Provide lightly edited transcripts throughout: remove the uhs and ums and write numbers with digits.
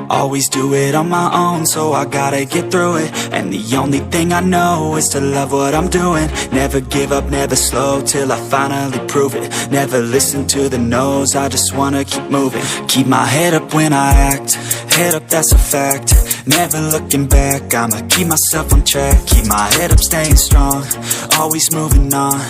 Always do it on my own, so I gotta get through it. And the only thing I know is to love what I'm doing. Never give up, never slow, till I finally prove it. Never listen to the no's, I just wanna keep moving. Keep my head up when I act, head up, that's a fact. Never looking back, I'ma keep myself on track. Keep my head up, staying strong, always moving on.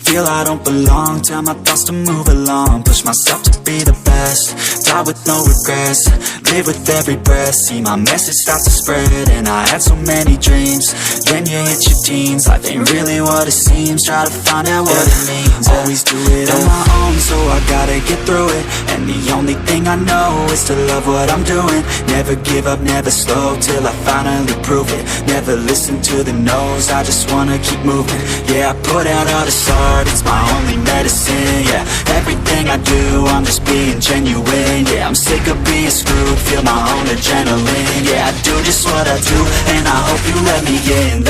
Feel I don't belong, tell my thoughts to move along. Push myself to be the best, die with no regrets. Live with every breath, see my message start to spread. And I had so many dreams, then you hit your teens. Life ain't really what it seems, try to find out what it means. Always do it on my own, so I gotta get through it. And the only thing I know is to love what I'm doing. Never give up, never slow, till I finally prove it. Never listen to the no's, I just wanna keep moving. Yeah, I put out all this art, it's my only medicine. Yeah, everything I do, I'm just being genuine. Yeah, I'm sick of being screwed, feel my own adrenaline. Yeah, I do just what I do, and I hope you let me in,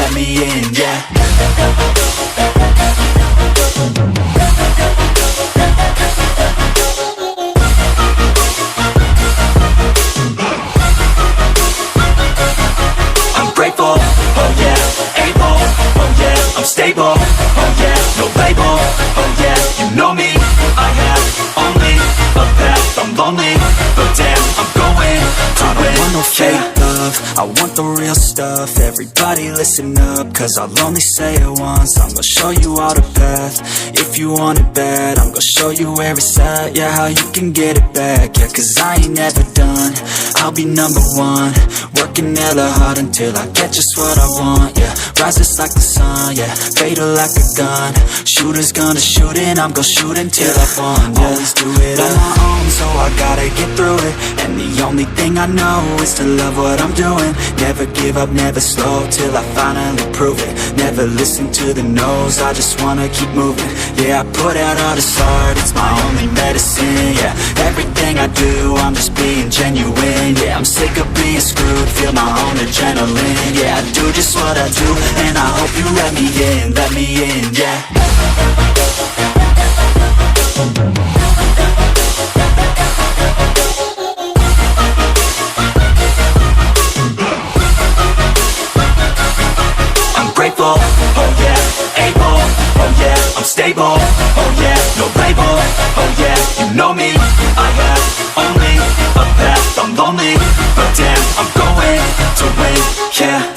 yeah. I'm grateful, oh yeah, able, oh yeah, I'm stable, oh yeah, no label, oh yeah, you know me, I have only a path, I'm lonely, but damn, I'm going to win. I don't want no fake love, I want the real stuff. Everybody listen up, cause I'll only say it once. I'm gonna show you all the path, if you want it bad. I'm gonna show you where it's at, yeah, how you can get it back. Yeah, cause I ain't never done, I'll be number one. Working hella hard until I get just what I want, yeah. Rises like the sun, yeah, fatal like a gun. Shooter's gonna shoot and I'm gonna shoot until I won, yeah. Always do it on my own, so I gotta get through it. And the only thing I know is to love what I'm doing. Never give up, never slow, till I finally prove it. Never listen to the no's, I just wanna keep moving. Yeah, I put out all this art, it's my only medicine. Yeah, everything I do, I'm just being genuine. Yeah, I'm sick of being screwed, feel my own adrenaline. Yeah, I do just what I do, and I hope you let me in, yeah. I'm grateful, oh yeah, able, oh yeah, I'm stable, oh yeah, no label, oh yeah, you know me, I have only a path, I'm lonely, but damn, I'm going to win, yeah.